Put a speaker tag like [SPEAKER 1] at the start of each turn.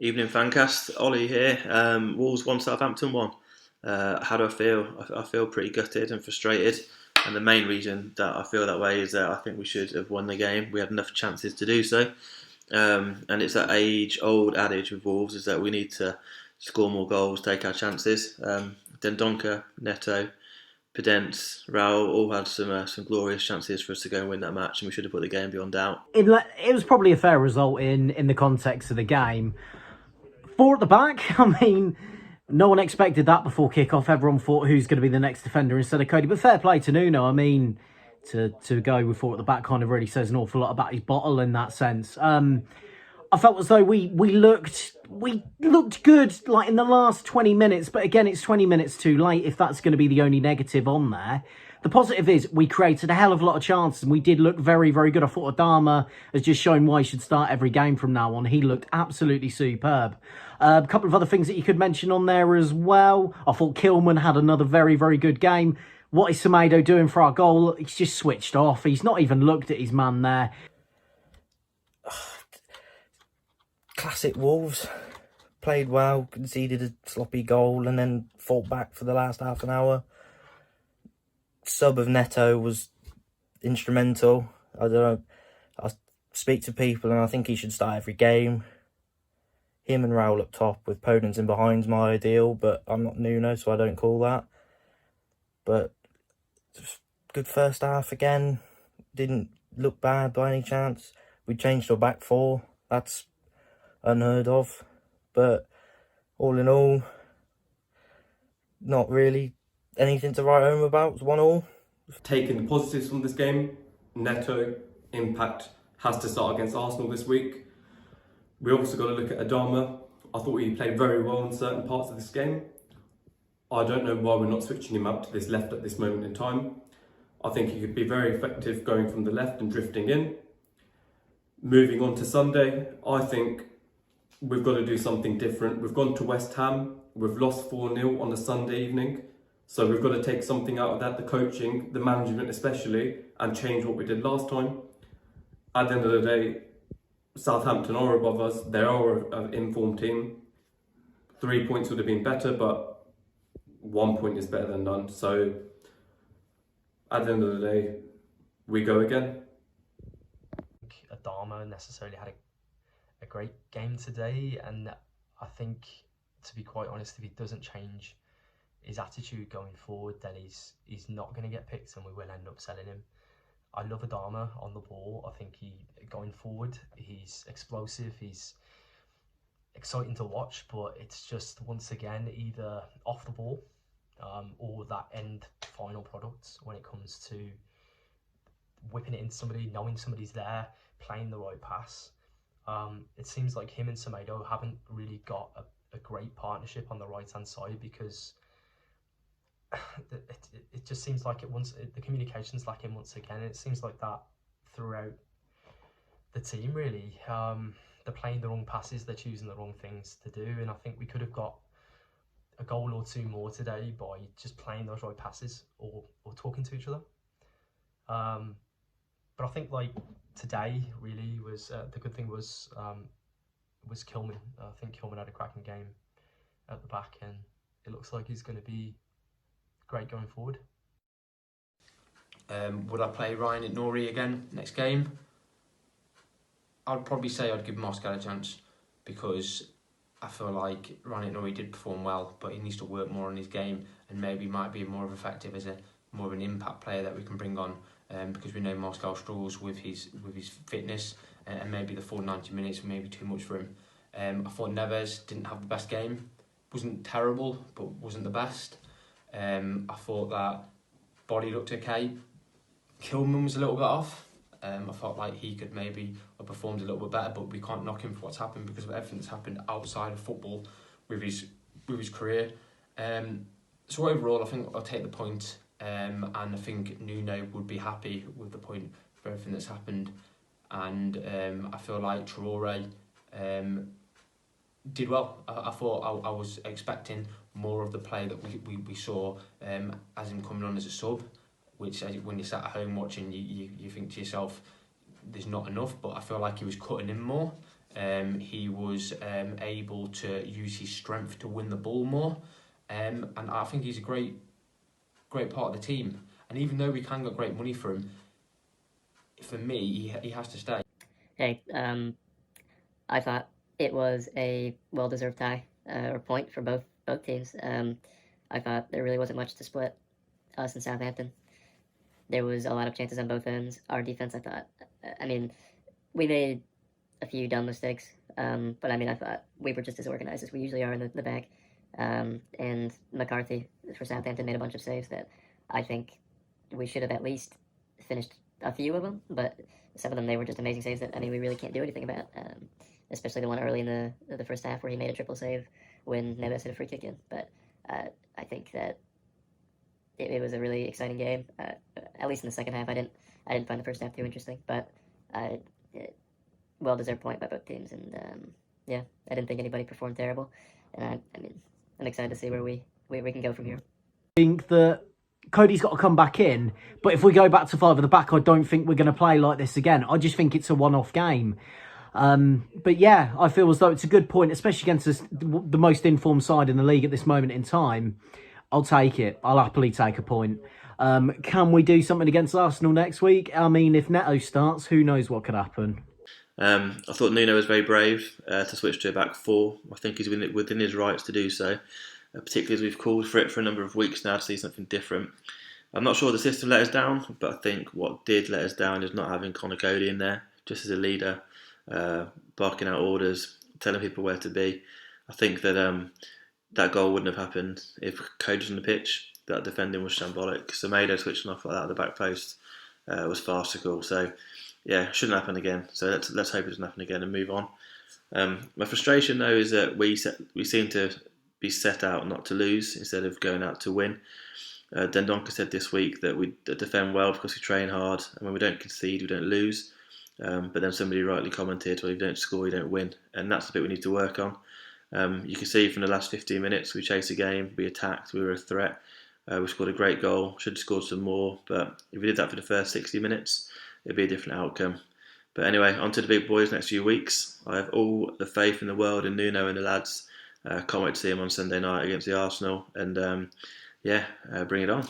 [SPEAKER 1] Evening Fancast, Ollie here. Wolves 1, Southampton 1. How do I feel? I feel pretty gutted and frustrated. And the main reason that I feel that way is that I think we should have won the game. We had enough chances to do so. And it's that age-old adage with Wolves is that we need to score more goals, take our chances. Dendoncker, Neto, Pedence, Raul all had some glorious chances for us to go and win that match, and we should have put the game beyond doubt.
[SPEAKER 2] It was probably a fair result in the context of the game. Four at the back, I mean, no one expected that before kickoff. Everyone thought who's going to be the next defender instead of Coady. But fair play to Nuno. I mean, to go with four at the back kind of really says an awful lot about his bottle in that sense. I felt as though we looked good like in the last 20 minutes, but again, it's 20 minutes too late if that's going to be the only negative on there. The positive is we created a hell of a lot of chances and we did look very, very good. I thought Adama has just shown why he should start every game from now on. He looked absolutely superb. A couple of other things that you could mention on there as well. I thought Kilman had another very, very good game. What is Semedo doing for our goal? He's just switched off. He's not even looked at his man there.
[SPEAKER 3] Classic Wolves. Played well, conceded a sloppy goal and then fought back for the last half an hour. Sub of Neto was instrumental. I don't know. I speak to people and I think he should start every game. Him and Raul up top with Podence in behind's my ideal, but I'm not Nuno, so I don't call that. But good first half again. Didn't look bad by any chance. We changed to a back four. That's unheard of. But all in all, not really anything to write home about. It's 1-1.
[SPEAKER 4] Taking the positives from this game, Neto, impact, has to start against Arsenal this week. We also got to look at Adama. I thought he played very well in certain parts of this game. I don't know why we're not switching him out to this left at this moment in time. I think he could be very effective going from the left and drifting in. Moving on to Sunday, I think we've got to do something different. We've gone to West Ham. We've lost 4-0 on a Sunday evening. So we've got to take something out of that, the coaching, the management especially, and change what we did last time. At the end of the day, Southampton are above us. They are an informed team. 3 points would have been better, but 1 point is better than none. So at the end of the day, we go again.
[SPEAKER 5] Adama necessarily had a great game today, and I think, to be quite honest, if he doesn't change his attitude going forward, then he's not going to get picked and we will end up selling him. I love Adama on the ball. I think going forward, he's explosive, he's exciting to watch, but it's just, once again, either off the ball or that end final product when it comes to whipping it into somebody, knowing somebody's there, playing the right pass. It seems like him and Semedo haven't really got a great partnership on the right-hand side, because it just seems like the communication's lacking once again. And it seems like that throughout the team, really. They're playing the wrong passes, they're choosing the wrong things to do, and I think we could have got a goal or two more today by just playing those right passes or talking to each other. But I think, like, today really was the good thing was Kilman. I think Kilman had a cracking game at the back, and it looks like he's going to be great going forward.
[SPEAKER 6] Would I play Ryan at Nori again next game? I'd probably say I'd give Moscow a chance, because I feel like Ryan Nori did perform well, but he needs to work more on his game and maybe might be more effective as more of an impact player that we can bring on, because we know Moscow struggles with his fitness, and maybe the full 90 minutes may be too much for him. I thought Neves didn't have the best game. Wasn't terrible, but wasn't the best. I thought that Body looked okay. Kilman was a little bit off. I felt like he could maybe have performed a little bit better, but we can't knock him for what's happened because of everything that's happened outside of football with his career. So overall, I think I'll take the point, and I think Nuno would be happy with the point for everything that's happened. And I feel like Traore did well. I thought I was expecting more of the play that we saw as him coming on as a sub, which when you sat at home watching, you think to yourself, there's not enough, but I feel like he was cutting in more. He was able to use his strength to win the ball more, and I think he's a great part of the team. And even though we can get great money for him, for me, he has to stay.
[SPEAKER 7] Hey, I thought it was a well-deserved tie or point for both teams. I thought there really wasn't much to split us and Southampton. There was a lot of chances on both ends. Our defense, I thought, we made a few dumb mistakes, but I thought we were just as organized as we usually are in the back. And McCarthy for Southampton made a bunch of saves that I think we should have at least finished a few of them, but some of them, they were just amazing saves that, we really can't do anything about, especially the one early in the first half where he made a triple save when Neves hit a free kick in. But I think that it was a really exciting game, at least in the second half. I didn't find the first half too interesting, but well-deserved point by both teams, and I didn't think anybody performed terrible, and I'm excited to see where we can go from here.
[SPEAKER 2] I think that Coady's got to come back in, but if we go back to 5 at the back, I don't think we're going to play like this again. I just think it's a one-off game. But yeah, I feel as though it's a good point, especially against the most informed side in the league at this moment in time. I'll take it. I'll happily take a point. Can we do something against Arsenal next week? If Neto starts, who knows what could happen?
[SPEAKER 1] I thought Nuno was very brave to switch to a back 4. I think he's within his rights to do so, particularly as we've called for it for a number of weeks now to see something different. I'm not sure the system let us down, but I think what did let us down is not having Coady in there, just as a leader, barking out orders, telling people where to be. I think that that goal wouldn't have happened if Coady was on the pitch. That defending was shambolic. Semedo switching off like that at the back post was farcical. So yeah, shouldn't happen again. So let's hope it doesn't happen again and move on. My frustration though is that we seem to be set out not to lose instead of going out to win. Dendoncker said this week that we defend well because we train hard, and when we don't concede, we don't lose. But then somebody rightly commented, well, if you don't score, you don't win. And that's the bit we need to work on. You can see from the last 15 minutes, we chased a game, we attacked, we were a threat. We scored a great goal, should have scored some more. But if we did that for the first 60 minutes, it'd be a different outcome. But anyway, on to the big boys next few weeks. I have all the faith in the world in Nuno and the lads. Can't wait to see him on Sunday night against the Arsenal. And bring it on.